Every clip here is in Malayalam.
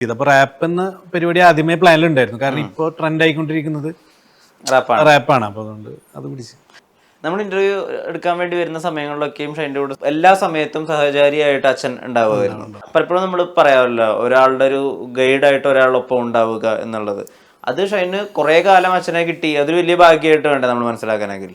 ഇതപ്പോ റാപ്പ് എന്ന പരിപാടി ആദ്യമേ പ്ലാനിലുണ്ടായിരുന്നു. കാരണം ഇപ്പോൾ ട്രെൻഡ് ആയിക്കൊണ്ടിരിക്കുന്നത് റാപ്പാണ്. അപ്പോൾ അതുകൊണ്ട് അത് പിടിച്ച് നമ്മൾ ഇന്റർവ്യൂ എടുക്കാൻ വേണ്ടി വരുന്ന സമയങ്ങളിലൊക്കെയും ഷൈൻ്റെ കൂടെ എല്ലാ സമയത്തും സഹചാരിയായിട്ട് അച്ഛൻ ഉണ്ടാവുമായിരുന്നു. പലപ്പോഴും നമ്മൾ പറയാമല്ലോ ഒരാളുടെ ഒരു ഗൈഡായിട്ട് ഒരാളൊപ്പം ഉണ്ടാവുക എന്നുള്ളത്. അത് ഷൈന് കുറേ കാലം അച്ഛനെ കിട്ടി, അതൊരു വലിയ ഭാഗ്യമായിട്ട് വേണ്ടേ നമ്മൾ മനസ്സിലാക്കാനെങ്കിൽ.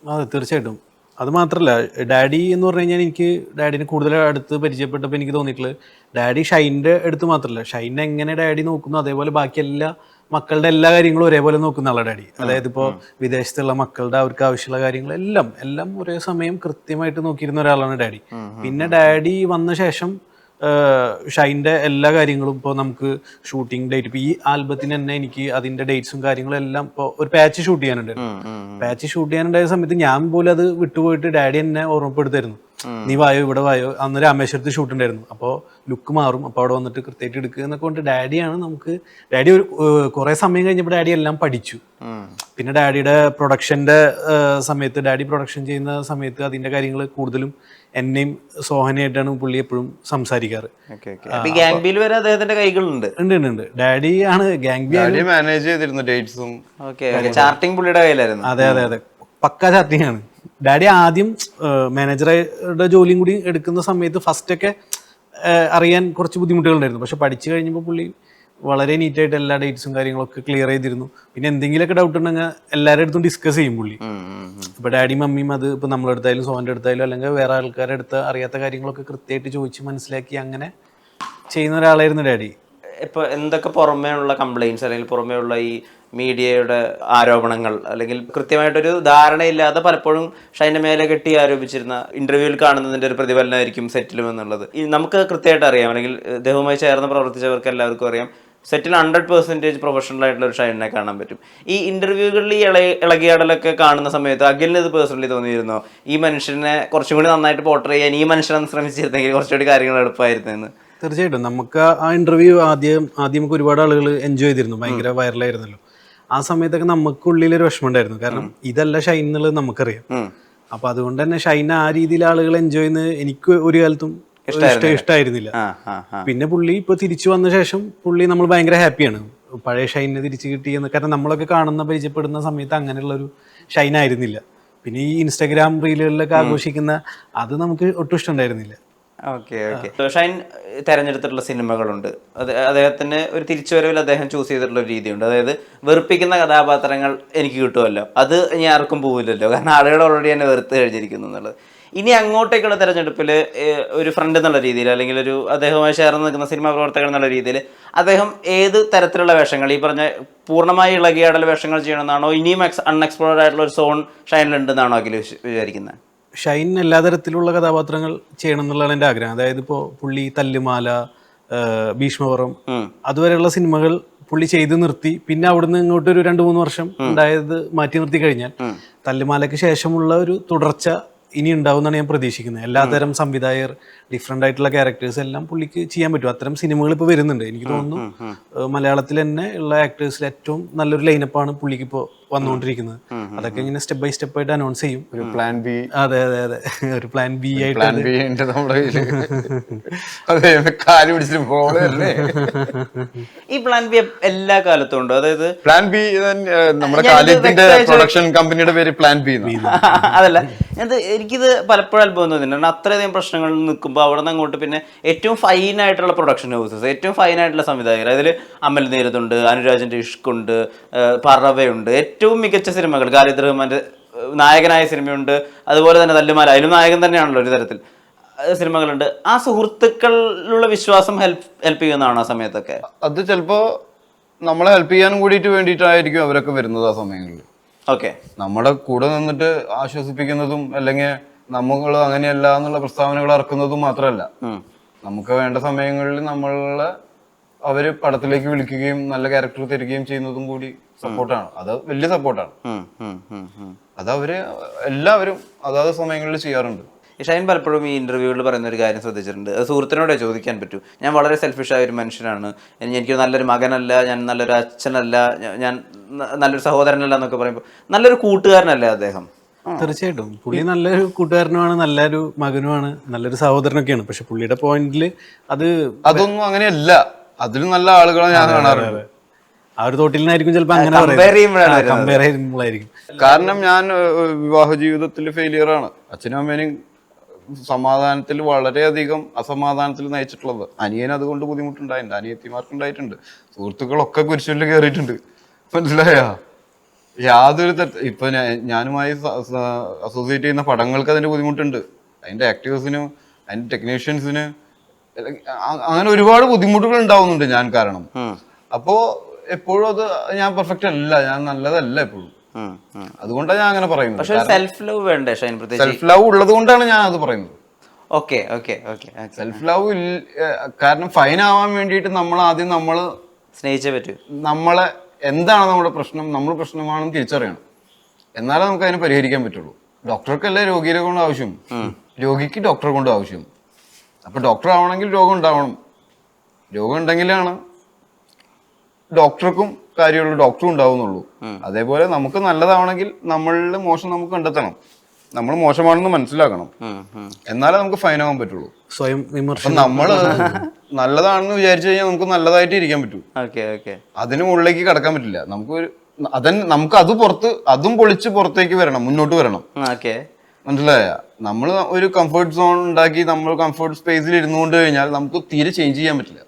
അതെ, തീർച്ചയായിട്ടും. അത് മാത്രമല്ല, ഡാഡി എന്ന് പറഞ്ഞു കഴിഞ്ഞാൽ എനിക്ക് ഡാഡിനെ കൂടുതൽ അടുത്ത് പരിചയപ്പെട്ടപ്പോൾ എനിക്ക് തോന്നിയിട്ടുള്ളത് ഡാഡി ഷൈൻ്റെ അടുത്ത് മാത്രമല്ല, ഷൈനെ എങ്ങനെ ഡാഡി നോക്കുന്നു അതേപോലെ ബാക്കി എല്ലാ മക്കളുടെ എല്ലാ കാര്യങ്ങളും ഒരേപോലെ നോക്കുന്ന ആളാണ് ഡാഡി. അതായത് ഇപ്പോൾ വിദേശത്തുള്ള മക്കളുടെ അവർക്ക് ആവശ്യമുള്ള കാര്യങ്ങളെല്ലാം എല്ലാം ഒരേ സമയം കൃത്യമായിട്ട് നോക്കിയിരുന്ന ഒരാളാണ് ഡാഡി. പിന്നെ ഡാഡി വന്ന ശേഷം ഷൈൻ്റെ എല്ലാ കാര്യങ്ങളും ഇപ്പോൾ നമുക്ക് ഷൂട്ടിംഗ് ഡേറ്റ്, ഇപ്പോൾ ഈ ആൽബത്തിന് തന്നെ എനിക്ക് അതിൻ്റെ ഡേറ്റ്സും കാര്യങ്ങളും എല്ലാം ഇപ്പോൾ ഒരു പാച്ച് ഷൂട്ട് ചെയ്യാനുണ്ടായിരുന്നു. പാച്ച് ഷൂട്ട് ചെയ്യാനുണ്ടായ സമയത്ത് ഞാൻ പോലും അത് വിട്ടുപോയിട്ട് ഡാഡി എന്നെ ഓർമ്മപ്പെടുത്തായിരുന്നു, നീ വായോ ഇവിടെ വായോ. അന്ന് രാമേശ്വരത്ത് ഷൂട്ട് ഉണ്ടായിരുന്നു, അപ്പോൾ ലുക്ക് മാറും, അപ്പോൾ അവിടെ വന്നിട്ട് കൃത്യമായിട്ട് എടുക്കുക എന്നൊക്കെ കൊണ്ട് ഡാഡിയാണ് നമുക്ക്. ഡാഡി ഒരു കുറേ സമയം കഴിഞ്ഞപ്പോൾ ഡാഡി എല്ലാം പഠിച്ചു. പിന്നെ ഡാഡിയുടെ പ്രൊഡക്ഷൻ്റെ സമയത്ത്, ഡാഡി പ്രൊഡക്ഷൻ ചെയ്യുന്ന സമയത്ത് അതിൻ്റെ കാര്യങ്ങൾ കൂടുതലും എന്നെയും സോഹനയായിട്ടാണ് പുള്ളി എപ്പോഴും സംസാരിക്കാറ്. അദ്ദേഹത്തിന്റെ കൈകളുണ്ട്. ഉണ്ട്. ഡാഡി ആണ് ഗാങ് ബി മാനേജ് ചെയ്തിരുന്നു ഡേറ്റ്സും. ചാർട്ടിംഗ് പുള്ളിയുടെ കയ്യിലായിരുന്നു. അതെ, പക്കാ ചാർട്ടിംഗ് ആണ്. ഡാഡി ആദ്യം മാനേജറുടെ ജോലിയും കൂടി എടുക്കുന്ന സമയത്ത് ഫസ്റ്റൊക്കെ അറിയാൻ കുറച്ച് ബുദ്ധിമുട്ടുകളുണ്ടായിരുന്നു. പക്ഷെ പഠിച്ചു കഴിഞ്ഞപ്പോൾ പുള്ളി വളരെ നീറ്റായിട്ട് എല്ലാ ഡേറ്റ്സും കാര്യങ്ങളൊക്കെ ക്ലിയർ ചെയ്തിരുന്നു. പിന്നെ എന്തെങ്കിലുമൊക്കെ ഡൗട്ട് ഉണ്ടെങ്കിൽ എല്ലാവരുടെ അടുത്തും ഡിസ്കസ് ചെയ്യും പുള്ളി. ഇപ്പോൾ ഡാഡിയും മമ്മിയും അത് ഇപ്പോൾ നമ്മളെടുത്തായാലും സോഹൻ്റെ അടുത്തായാലും അല്ലെങ്കിൽ വേറെ ആൾക്കാരുടെ അടുത്ത് അറിയാത്ത കാര്യങ്ങളൊക്കെ കൃത്യമായിട്ട് ചോദിച്ച് മനസ്സിലാക്കി അങ്ങനെ ചെയ്യുന്ന ഒരാളായിരുന്നു ഡാഡി. ഇപ്പോൾ എന്തൊക്കെ പുറമേ ഉള്ള കംപ്ലയിൻസ് അല്ലെങ്കിൽ പുറമേ ഉള്ള ഈ മീഡിയയുടെ ആരോപണങ്ങൾ അല്ലെങ്കിൽ കൃത്യമായിട്ടൊരു ധാരണയില്ലാതെ പലപ്പോഴും ഷൈൻ്റെ മേലെ കെട്ടി ആരോപിച്ചിരുന്ന ഇന്റർവ്യൂവിൽ കാണുന്നതിൻ്റെ ഒരു പ്രതിഫലനമായിരിക്കും സെറ്റിലും എന്നുള്ളത് നമുക്ക് കൃത്യമായിട്ട് അറിയാം. അല്ലെങ്കിൽ ഇദ്ദേഹവുമായി ചേർന്ന് പ്രവർത്തിച്ചവർക്ക് എല്ലാവർക്കും അറിയാം, സെറ്റിൽ 100% പ്രൊഫഷണൽ ആയിട്ടുള്ള ഒരു ഷൈനെ കാണാൻ പറ്റും. ഈ ഇന്റർവ്യൂകളിൽ ഈ ഇളകിയാടലൊക്കെ കാണുന്ന സമയത്ത് അഖിലിന് ഇത് പേഴ്സണലി തോന്നിയിരുന്നോ, ഈ മനുഷ്യനെ കുറച്ചും കൂടി നന്നായിട്ട് പോർട്രേ ചെയ്യാൻ ഈ മനുഷ്യനെ ശ്രമിച്ചിരുന്നെങ്കിൽ കുറച്ചുകൂടി കാര്യങ്ങൾ എളുപ്പമായിരുന്നെന്ന്? തീർച്ചയായിട്ടും. നമുക്ക് ആ ഇന്റർവ്യൂ ആദ്യം നമുക്ക് ഒരുപാട് ആളുകൾ എൻജോയ് ചെയ്തിരുന്നു, ഭയങ്കര വൈറലായിരുന്നല്ലോ. ആ സമയത്തൊക്കെ നമുക്കുള്ളിലൊരു വിഷമം ഉണ്ടായിരുന്നു, കാരണം ഇതല്ല ഷൈൻ എന്നുള്ളത് നമുക്കറിയാം. അപ്പൊ അതുകൊണ്ട് തന്നെ ഷൈൻ ആ രീതിയിൽ ആളുകൾ എൻജോയ് ചെയ്യുന്നത് എനിക്ക് ഒരു കാലത്തും ഇഷ്ടമായിരുന്നില്ല. പിന്നെ പുള്ളി ഇപ്പൊ തിരിച്ചു വന്ന ശേഷം പുള്ളി നമ്മൾ ഭയങ്കര ഹാപ്പിയാണ്, പഴയ ഷൈനെ തിരിച്ചു കിട്ടിയെന്ന്. കാരണം നമ്മളൊക്കെ കാണുന്ന പരിചയപ്പെടുന്ന സമയത്ത് അങ്ങനെയുള്ള ഒരു ഷൈൻ ആയിരുന്നില്ല. പിന്നെ ഈ ഇൻസ്റ്റാഗ്രാം റീലുകളിലൊക്കെ ആഘോഷിക്കുന്ന അത് നമുക്ക് ഒട്ടും ഇഷ്ടമുണ്ടായിരുന്നില്ല. ഓക്കെ. ഷൈൻ തിരഞ്ഞെടുത്തിട്ടുള്ള സിനിമകളുണ്ട്, അദ്ദേഹത്തിന് ഒരു തിരിച്ചുവരവിൽ അദ്ദേഹം ചൂസ് ചെയ്തിട്ടുള്ള ഒരു രീതിയുണ്ട്. അതായത് വെറുപ്പിക്കുന്ന കഥാപാത്രങ്ങൾ എനിക്ക് കിട്ടുമല്ലോ, അത് ഇനി ആർക്കും പോവില്ലല്ലോ, കാരണം ആളുകൾ ഓൾറെഡി തന്നെ വെറുത്ത് കഴിഞ്ഞിരിക്കുന്നു എന്നുള്ളത്. ഇനി അങ്ങോട്ടേക്കുള്ള തെരഞ്ഞെടുപ്പിൽ ഒരു ഫ്രണ്ട് എന്നുള്ള രീതിയിൽ അല്ലെങ്കിൽ ഒരു അദ്ദേഹവുമായി ചേർന്ന് നിൽക്കുന്ന സിനിമാ പ്രവർത്തകൻ എന്നുള്ള രീതിയിൽ അദ്ദേഹം ഏത് തരത്തിലുള്ള വേഷങ്ങൾ, ഈ പറഞ്ഞ പൂർണ്ണമായി ഇളകിയാടൽ വേഷങ്ങൾ ചെയ്യണമെന്നാണോ, ഇനിയും അൺഎക്സ്പ്ലോർഡ് ആയിട്ടുള്ള ഒരു സോൺ ഷൈനിലുണ്ടെന്നാണോ അഖിൽ വിചാരിക്കുന്നത്? ഷൈൻ എല്ലാ തരത്തിലുള്ള കഥാപാത്രങ്ങൾ ചെയ്യണം എന്നുള്ളതാണ് എൻ്റെ ആഗ്രഹം. അതായത് ഇപ്പോൾ പുള്ളി തല്ലുമാല, ഭീഷ്മപുരം അതുവരെയുള്ള സിനിമകൾ പുള്ളി ചെയ്ത് നിർത്തി. പിന്നെ അവിടുന്ന് ഇങ്ങോട്ട് ഒരു 2-3 വർഷം ഉണ്ടായത് മാറ്റി നിർത്തി കഴിഞ്ഞാൽ തല്ലുമാലയ്ക്ക് ശേഷമുള്ള ഒരു തുടർച്ച ഇനി ഉണ്ടാവുമെന്നാണ് ഞാൻ പ്രതീക്ഷിക്കുന്നത്. എല്ലാതരം സംവിധായകർ, ഡിഫറെൻ്റ് ആയിട്ടുള്ള ക്യാരക്ടേഴ്സ് എല്ലാം പുള്ളിക്ക് ചെയ്യാൻ പറ്റും. അത്തരം സിനിമകൾ ഇപ്പോൾ വരുന്നുണ്ട്. എനിക്ക് തോന്നുന്നു മലയാളത്തിൽ തന്നെ ഉള്ള ആക്ടേഴ്സിൽ ഏറ്റവും നല്ലൊരു ലൈനപ്പാണ് പുള്ളിക്ക് ഇപ്പോൾ വന്നുകൊണ്ടിരിക്കുന്നത്. അതൊക്കെ ഇങ്ങനെ സ്റ്റെപ്പ് ബൈ സ്റ്റെപ്പ് ആയിട്ട് അനൗൺസ് ചെയ്യും. ഒരു പ്ലാൻ ബി. അതെ, ഒരു പ്ലാൻ ബി ആയിട്ട് ഈ പ്ലാൻ ബി എല്ലാ കാലത്തും ഉണ്ടോ? അതായത് പ്ലാൻ ബി നമ്മുടെ കാലിന്റെ പ്രൊഡക്ഷൻ കമ്പനിയുടെ പേര് പ്ലാൻ ബി. അതല്ല, എനിക്കിത് പലപ്പോഴും അത്ഭുതം തോന്നിയിട്ടുണ്ട്. അത്രയധികം പ്രശ്നങ്ങൾ നിൽക്കുമ്പോൾ അവിടെ നിന്ന് അങ്ങോട്ട് പിന്നെ ഏറ്റവും ഫൈൻ ആയിട്ടുള്ള പ്രൊഡക്ഷൻ ഹൗസസ്, ഏറ്റവും ഫൈൻ ആയിട്ടുള്ള സംവിധായകർ, അതിൽ അമൽ നീരദുണ്ട്, അനുരാജിന്റെ ഇഷ്കുണ്ട്, പറവയുണ്ട്, ഏറ്റവും മികച്ച സിനിമകൾ, ഖാലിദ് റഹ്മാന്റെ നായകനായ സിനിമയുണ്ട്, അതുപോലെ തന്നെ തല്ലുമാല, അതിലും നായകൻ തന്നെയാണല്ലോ ഒരു തരത്തിൽ സിനിമകളുണ്ട്. ആ സുഹൃത്തുക്കളിലുള്ള വിശ്വാസം ഹെൽപ്പ് ചെയ്യുന്നതാണ് ആ സമയത്തൊക്കെ. അത് ചിലപ്പോ നമ്മളെ ഹെൽപ്പ് ചെയ്യാനും കൂടിയിട്ട് വേണ്ടിയിട്ടായിരിക്കും അവരൊക്കെ വരുന്നത് ആ സമയങ്ങളിൽ. ഓക്കെ, നമ്മുടെ കൂടെ നിന്നിട്ട് ആശ്വസിപ്പിക്കുന്നതും അല്ലെങ്കിൽ നമ്മൾ അങ്ങനെയല്ല എന്നുള്ള പ്രസ്താവനകൾ ഇറക്കുന്നതും മാത്രമല്ല, നമുക്ക് വേണ്ട സമയങ്ങളിൽ നമ്മളെ അവര് പടത്തിലേക്ക് വിളിക്കുകയും നല്ല ക്യാരക്ടർ തരികയും ചെയ്യുന്നതും കൂടി സപ്പോർട്ടാണ്. അത് വലിയ സപ്പോർട്ടാണ്. അത് അവര് എല്ലാവരും അതാത് സമയങ്ങളിൽ ചെയ്യാറുണ്ട്. ഷൈൻ പലപ്പോഴും ഈ ഇന്റർവ്യൂകളിൽ പറയുന്ന ഒരു കാര്യം ശ്രദ്ധിച്ചിട്ടുണ്ട്, അത് സുഹൃത്തിനോടെ ചോദിക്കാൻ പറ്റൂ. ഞാൻ വളരെ സെൽഫിഷായ ഒരു മനുഷ്യനാണ്, എനിക്ക് നല്ലൊരു മകനല്ല, ഞാൻ നല്ലൊരു അച്ഛനല്ല, ഞാൻ നല്ലൊരു സഹോദരനല്ല എന്നൊക്കെ പറയുമ്പോൾ നല്ലൊരു കൂട്ടുകാരനല്ലേ അദ്ദേഹം? തീർച്ചയായിട്ടും പുള്ളി നല്ലൊരു കൂട്ടുകാരനുമാണ്, നല്ലൊരു മകനുമാണ്, നല്ലൊരു സഹോദരനൊക്കെയാണ്. പക്ഷെ പുള്ളിയുടെ പോയിന്റിൽ അതൊന്നും അങ്ങനെയല്ല. അതിലും നല്ല ആളുകളെ ഞാൻ കാണാറുണ്ട്. ആ ഒരു തോട്ടിൽ നിന്നായിരിക്കും ചിലപ്പോൾ അങ്ങനെ കമ്പയർ ചെയ്യുമ്പോഴായിരിക്കും. കാരണം ഞാൻ വിവാഹ ജീവിതത്തിൽ ഫെയിലിയർ ആണ്. അച്ഛനും അമ്മേനും സമാധാനത്തിൽ വളരെയധികം അസമാധാനത്തിൽ നയിച്ചിട്ടുള്ളത്. അനിയൻ അതുകൊണ്ട് ബുദ്ധിമുട്ടുണ്ടായിട്ടുണ്ട്, അനിയത്തിമാർക്കുണ്ടായിട്ടുണ്ട്, സുഹൃത്തുക്കളൊക്കെ കുരിശുകളിൽ കയറിയിട്ടുണ്ട്. മനസ്സിലായ യാതൊരു ഇപ്പൊ ഞാനുമായി അസോസിയേറ്റ് ചെയ്യുന്ന പടങ്ങൾക്ക് അതിന്റെ ബുദ്ധിമുട്ടുണ്ട്. അതിന്റെ ആക്ടേഴ്സിനും അതിന്റെ ടെക്നീഷ്യൻസിന് അങ്ങനെ ഒരുപാട് ബുദ്ധിമുട്ടുകൾ ഉണ്ടാവുന്നുണ്ട് ഞാൻ കാരണം. അപ്പോ എപ്പോഴും അത് ഞാൻ പെർഫെക്റ്റ് അല്ല, ഞാൻ നല്ലതല്ല എപ്പോഴും. അതുകൊണ്ടാണ് ഞാൻ അങ്ങനെ പറയുന്നത്. സെൽഫ് ലവ് വേണ്ടേ ഷൈൻ? സെൽഫ് ലവ് ഉള്ളത് കൊണ്ടാണ് ഞാൻ അത് പറയുന്നത്. Okay okay okay. Self love കാരണം ഫൈൻ ആവാൻ വേണ്ടിയിട്ട് നമ്മൾ ആദ്യം സ്നേഹിച്ചേ പറ്റൂ. നമ്മളെ എന്താണ് നമ്മുടെ പ്രശ്നം, നമ്മൾ പ്രശ്നമാണെന്ന് തിരിച്ചറിയണം. എന്നാലേ നമുക്ക് അതിനെ പരിഹരിക്കാൻ പറ്റുള്ളൂ. ഡോക്ടർക്കല്ലേ രോഗിയെ കൊണ്ട് ആവശ്യം, രോഗിക്ക് ഡോക്ടറെ കൊണ്ട് ആവശ്യം. അപ്പൊ ഡോക്ടർ ആവണമെങ്കിൽ രോഗം ഉണ്ടാവണം. രോഗം ഉണ്ടെങ്കിലാണ് ഡോക്ടർക്കും കാര്യമുള്ളൂ, ഡോക്ടറും ഉണ്ടാവുന്നുള്ളൂ. അതേപോലെ നമുക്ക് നല്ലതാവണമെങ്കിൽ നമ്മളിൽ മോശം നമുക്ക് കണ്ടെത്തണം, നമ്മൾ മോശമാണെന്ന് മനസ്സിലാക്കണം. എന്നാലേ നമുക്ക് ഫൈൻ ആവാൻ പറ്റുള്ളൂ. സ്വയം വിമർശനം. നമ്മള് നല്ലതാണെന്ന് വിചാരിച്ചു കഴിഞ്ഞാൽ നമുക്ക് നല്ലതായിട്ട് ഇരിക്കാൻ പറ്റൂ. അതിന് മുകളിലേക്ക് കടക്കാൻ പറ്റില്ല. നമുക്ക് അതും പൊളിച്ച് പുറത്തേക്ക് വരണം, മുന്നോട്ട് വരണം. മനസ്സിലായ? നമ്മൾ ഒരു കംഫർട്ട് സോൺ ഉണ്ടാക്കി നമ്മൾ കംഫർട്ട് സ്പേസിൽ ഇരുന്നുകൊണ്ട് കഴിഞ്ഞാൽ നമുക്ക് തീരെ ചേഞ്ച് ചെയ്യാൻ പറ്റില്ല.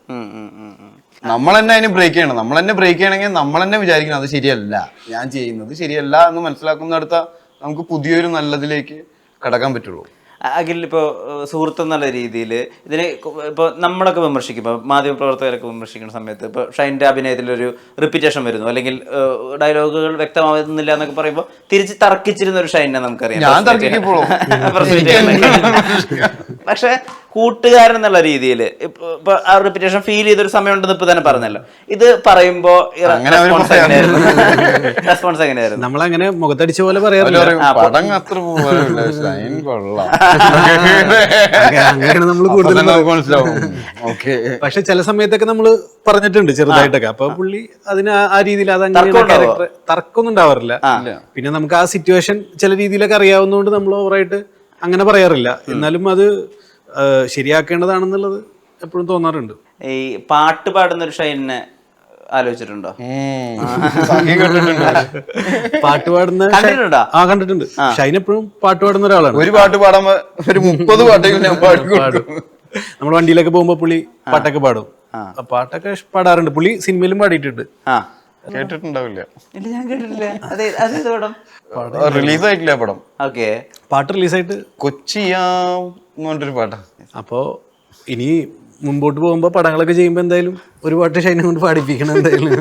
നമ്മൾ തന്നെ അതിന് ബ്രേക്ക് ചെയ്യണം. നമ്മൾ തന്നെ ബ്രേക്ക് ചെയ്യണമെങ്കിൽ നമ്മൾ തന്നെ വിചാരിക്കണം അത് ശരിയല്ല, ഞാൻ ചെയ്യുന്നത് ശരിയല്ല എന്ന് മനസ്സിലാക്കുന്നിടത്ത നമുക്ക് പുതിയൊരു നല്ലതിലേക്ക് കടക്കാൻ പറ്റുള്ളൂ. അഖിൽ, ഇപ്പോൾ സുഹൃത്ത് എന്നുള്ള രീതിയിൽ ഇതിനെ ഇപ്പോൾ നമ്മളൊക്കെ വിമർശിക്കുമ്പോൾ, മാധ്യമപ്രവർത്തകരൊക്കെ വിമർശിക്കുന്ന സമയത്ത് ഇപ്പോൾ ഷൈൻ്റെ അഭിനയത്തിലൊരു റിപ്പീറ്റേഷൻ വരുന്നു, അല്ലെങ്കിൽ ഡയലോഗുകൾ വ്യക്തമാവുന്നില്ല എന്നൊക്കെ പറയുമ്പോൾ തിരിച്ച് തർക്കിച്ചിരുന്ന ഒരു ഷൈനെ നമുക്കറിയാം. പക്ഷെ കൂട്ടുകാരൻ എന്നുള്ള രീതിയിൽ ഇപ്പൊ ആ റിപ്പീറ്റേഷൻ ഫീൽ ചെയ്തൊരു സമയം ഉണ്ടെന്ന് ഇപ്പൊ തന്നെ പറഞ്ഞല്ലോ. ഇത് പറയുമ്പോ റെസ്പോൺസ് എങ്ങനെയായിരുന്നു? നമ്മളങ്ങനെ മുഖത്തടിച്ച പോലെ പറയാറില്ല. അങ്ങനെയാണ് നമ്മൾ കൂടുതൽ. പക്ഷെ ചില സമയത്തൊക്കെ നമ്മൾ പറഞ്ഞിട്ടുണ്ട് ചെറുതായിട്ടൊക്കെ. അപ്പൊ പുള്ളി അതിന് ആ രീതിയിൽ തർക്കമൊന്നും ഉണ്ടാവാറില്ല. പിന്നെ നമുക്ക് ആ സിറ്റുവേഷൻ ചില രീതിയിലൊക്കെ അറിയാവുന്നതുകൊണ്ട് നമ്മൾ ഓവറായിട്ട് അങ്ങനെ പറയാറില്ല. എന്നാലും അത് ശരിയാക്കേണ്ടതാണെന്നുള്ളത് എപ്പോഴും തോന്നാറുണ്ട്. ഈ പാട്ട് പാടുന്ന ഒരു ഷൈനെ ആലോചിച്ചിട്ടുണ്ടോ? പാട്ട് പാടുന്ന കണ്ടിട്ടുണ്ട്. ഷൈൻ എപ്പോഴും പാട്ട് പാടുന്ന ഒരാളാണ്. ഒരു പാട്ട് പാടാൻ ഒരു 30 പാട്ടെങ്കിലും ഞാൻ പാടും. നമ്മൾ വണ്ടിയിലൊക്കെ പോകുമ്പോ പുള്ളി പാട്ടൊക്കെ പാടും. പാട്ടൊക്കെ പാടാറുണ്ട്. പുള്ളി സിനിമയിലും പാടിയിട്ടുണ്ട്. കേട്ടിട്ടുണ്ടാവില്ല? ഇല്ല, ഞാൻ കേട്ടിട്ടില്ല. റിലീസ് ആയിട്ടില്ല പടം. ഓക്കെ, പാട്ട് റിലീസായിട്ട് കൊച്ചിയാം എന്ന് പറഞ്ഞൊരു പാട്ടാ. അപ്പോ ഇനി മുമ്പോട്ട് പോകുമ്പോ പടങ്ങളൊക്കെ ചെയ്യുമ്പോ എന്തായാലും ഒരു പാട്ട് ഷൈനെ കൊണ്ട് പാടിപ്പിക്കണം എന്തായാലും.